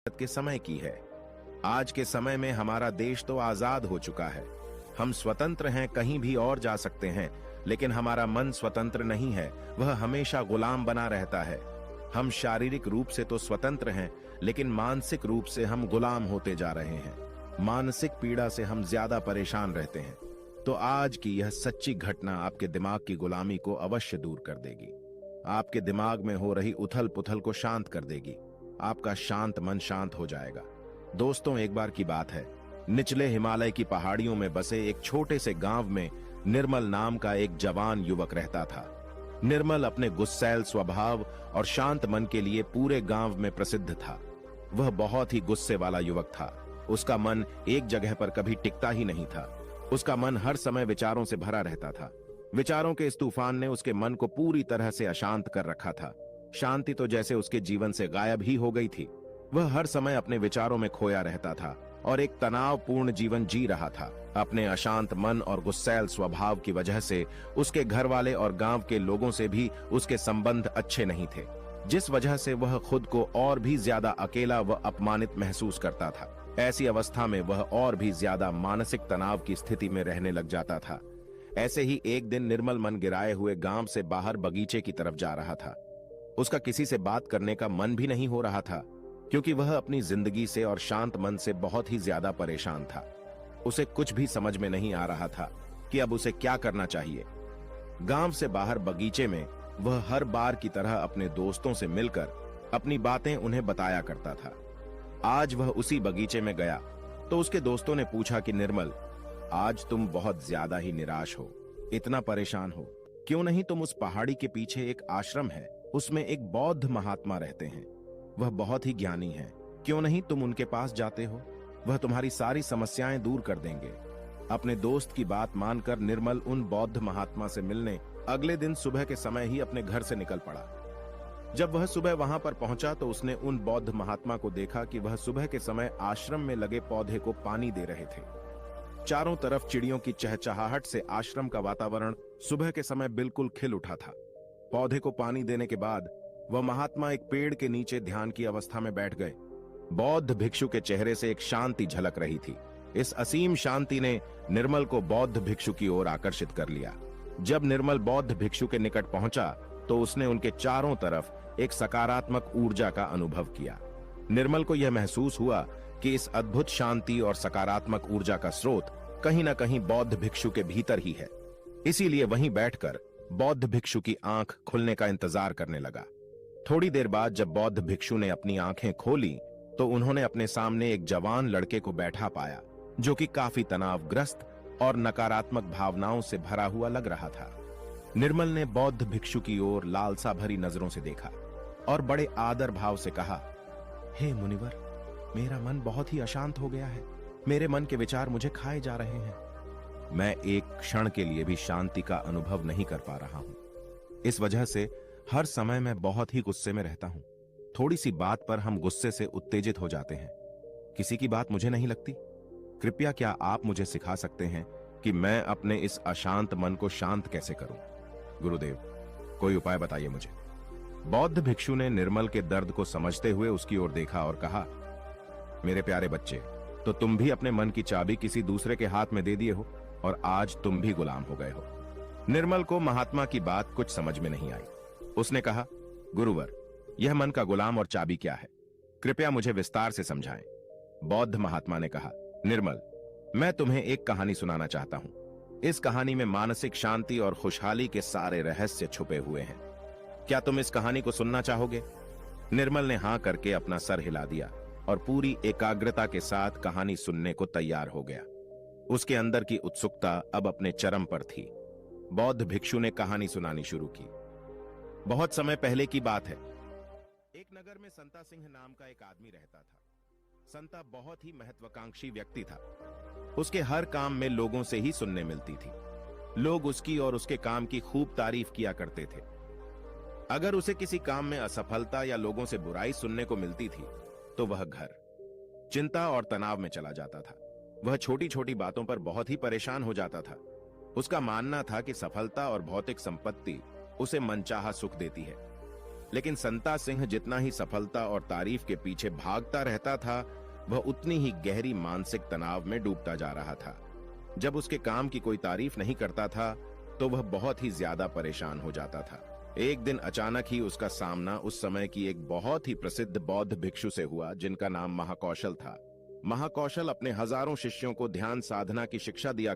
के समय की है। आज के समय में हमारा देश तो आजाद हो चुका है। हम स्वतंत्र हैं, कहीं भी और जा सकते हैं, लेकिन हमारा मन स्वतंत्र नहीं है, वह हमेशा गुलाम बना रहता है। हम शारीरिक रूप से तो स्वतंत्र हैं, लेकिन मानसिक रूप से हम गुलाम होते जा रहे हैं। मानसिक पीड़ा से हम ज्यादा परेशान रहते हैं। तो आज की यह सच्ची घटना आपके दिमाग की गुलामी को अवश्य दूर कर देगी। आपके दिमाग में हो रही उथल पुथल को शांत कर देगी। आपका शांत मन शांत हो जाएगा। दोस्तों, एक बार की बात है, निचले हिमालय की पहाड़ियों में बसे एक छोटे से गांव में निर्मल नाम का एक जवान युवक रहता था। निर्मल अपने गुस्सैल स्वभाव और शांत मन के लिए पूरे गांव में प्रसिद्ध था। वह बहुत ही गुस्से वाला युवक था। उसका मन एक जगह पर कभी टिकता ही नहीं था। उसका मन हर समय विचारों से भरा रहता था। विचारों के इस तूफान ने उसके मन को पूरी तरह से अशांत कर रखा था। शांति तो जैसे उसके जीवन से गायब ही हो गई थी। वह हर समय अपने विचारों में खोया रहता था और एक तनावपूर्ण जीवन जी रहा था। अपने अशांत मन और गुस्सैल स्वभाव की वजह से उसके घर वाले और गांव के लोगों से भी उसके संबंध अच्छे नहीं थे, जिस वजह से वह खुद को और भी ज्यादा अकेला व अपमानित महसूस करता था। ऐसी अवस्था में वह और भी ज्यादा मानसिक तनाव की स्थिति में रहने लग जाता था। ऐसे ही एक दिन निर्मल मन गिराए हुए गांव से बाहर बगीचे की तरफ जा रहा था। उसका किसी से बात करने का मन भी नहीं हो रहा था, क्योंकि वह अपनी जिंदगी से और शांत मन से बहुत ही ज्यादा परेशान था। उसे कुछ भी समझ में नहीं आ रहा था कि अब उसे क्या करना चाहिए। गांव से बाहर बगीचे में वह हर बार की तरह अपने दोस्तों से मिलकर अपनी बातें उन्हें बताया करता था। आज वह उसी बगीचे में गया तो उसके दोस्तों ने पूछा कि निर्मल, आज तुम बहुत ज्यादा ही निराश हो, इतना परेशान हो। क्यों नहीं तुम उस पहाड़ी के पीछे एक आश्रम है, उसमें एक बौद्ध महात्मा रहते हैं, वह बहुत ही ज्ञानी हैं। क्यों नहीं तुम उनके पास जाते हो, वह तुम्हारी सारी समस्याएं दूर कर देंगे। अपने दोस्त की बात मानकर निर्मल उन बौद्ध महात्मा से मिलने अगले दिन सुबह के समय ही अपने घर से निकल पड़ा। जब वह सुबह वहां पर पहुंचा तो उसने उन बौद्ध महात्मा को देखा कि वह सुबह के समय आश्रम में लगे पौधे को पानी दे रहे थे। चारों तरफ चिड़ियों की चहचहाहट से आश्रम का वातावरण सुबह के समय बिल्कुल खिल उठा था। पौधे को पानी देने के बाद वह महात्मा एक पेड़ के नीचे ध्यान की अवस्था में बैठ गए। बौद्ध भिक्षु के चेहरे से एक शांति झलक रही थी। इस असीम शांति ने निर्मल को बौद्ध भिक्षु की ओर आकर्षित कर लिया। जब निर्मल बौद्ध भिक्षु के निकट पहुंचा तो उसने उनके चारों तरफ एक सकारात्मक ऊर्जा का अनुभव किया। निर्मल को यह महसूस हुआ कि इस अद्भुत शांति और सकारात्मक ऊर्जा का स्रोत कहीं न कहीं बौद्ध भिक्षु के भीतर ही है। इसीलिए वहीं बैठकर बौद्ध भिक्षु की आंख खुलने का इंतजार करने लगा। थोड़ी देर बाद जब बौद्ध भिक्षु ने अपनी आंखें खोली तो उन्होंने अपने सामने एक जवान लड़के को बैठा पाया, जो कि काफी तनावग्रस्त और नकारात्मक भावनाओं से भरा हुआ लग रहा था। निर्मल ने बौद्ध भिक्षु की ओर लालसा भरी नजरों से देखा और बड़े आदर भाव से कहा, हे मुनिवर, मेरा मन बहुत ही अशांत हो गया है। मेरे मन के विचार मुझे खाए जा रहे हैं। मैं एक क्षण के लिए भी शांति का अनुभव नहीं कर पा रहा हूं। इस वजह से हर समय मैं बहुत ही गुस्से में रहता हूं। थोड़ी सी बात पर हम गुस्से से उत्तेजित हो जाते हैं। किसी की बात मुझे नहीं लगती। कृपया क्या आप मुझे सिखा सकते हैं कि मैं अपने इस अशांत मन को शांत कैसे करूं? गुरुदेव, कोई उपाय बताइए मुझे। बौद्ध भिक्षु ने निर्मल के दर्द को समझते हुए उसकी ओर देखा और कहा, मेरे प्यारे बच्चे, तो तुम भी अपने मन की चाबी किसी दूसरे के हाथ में दे दिए हो और आज तुम भी गुलाम हो गए हो। निर्मल को महात्मा की बात कुछ समझ में नहीं आई। उसने कहा, गुरुवर, यह मन का गुलाम और चाबी क्या है? कृपया मुझे विस्तार से समझाएं। बौद्ध महात्मा ने कहा, निर्मल, मैं तुम्हें एक कहानी सुनाना चाहता हूं। इस कहानी में मानसिक शांति और खुशहाली के सारे रहस्य छुपे हुए हैं। क्या तुम इस कहानी को सुनना चाहोगे? निर्मल ने हां करके अपना सर हिला दिया और पूरी एकाग्रता के साथ कहानी सुनने को तैयार हो गया। उसके अंदर की उत्सुकता अब अपने चरम पर थी। बौद्ध भिक्षु ने कहानी सुनानी शुरू की। बहुत समय पहले की बात है। एक नगर में संता सिंह नाम का एक आदमी रहता था। संता बहुत ही महत्वाकांक्षी व्यक्ति था। उसके हर काम में लोगों से ही सुनने मिलती थी। लोग उसकी और उसके काम की खूब तारीफ किया करते थे। अगर उसे किसी काम में असफलता या लोगों से बुराई सुनने को मिलती थी तो वह घर चिंता और तनाव में चला जाता था। वह छोटी छोटी बातों पर बहुत ही परेशान हो जाता था। उसका मानना था कि सफलता और भौतिक संपत्ति उसे मनचाहा सुख देती है, लेकिन संता सिंह जितना ही सफलता और तारीफ के पीछे भागता रहता था, वह उतनी ही गहरी मानसिक तनाव में डूबता जा रहा था। जब उसके काम की कोई तारीफ नहीं करता था तो वह बहुत ही ज्यादा परेशान हो जाता था। एक दिन अचानक ही उसका सामना उस समय की एक बहुत ही प्रसिद्ध बौद्ध भिक्षु से हुआ जिनका नाम महाकौशल था। महाकौशल अपने हजारों शिष्यों को ध्यान साधना की शिक्षा दिया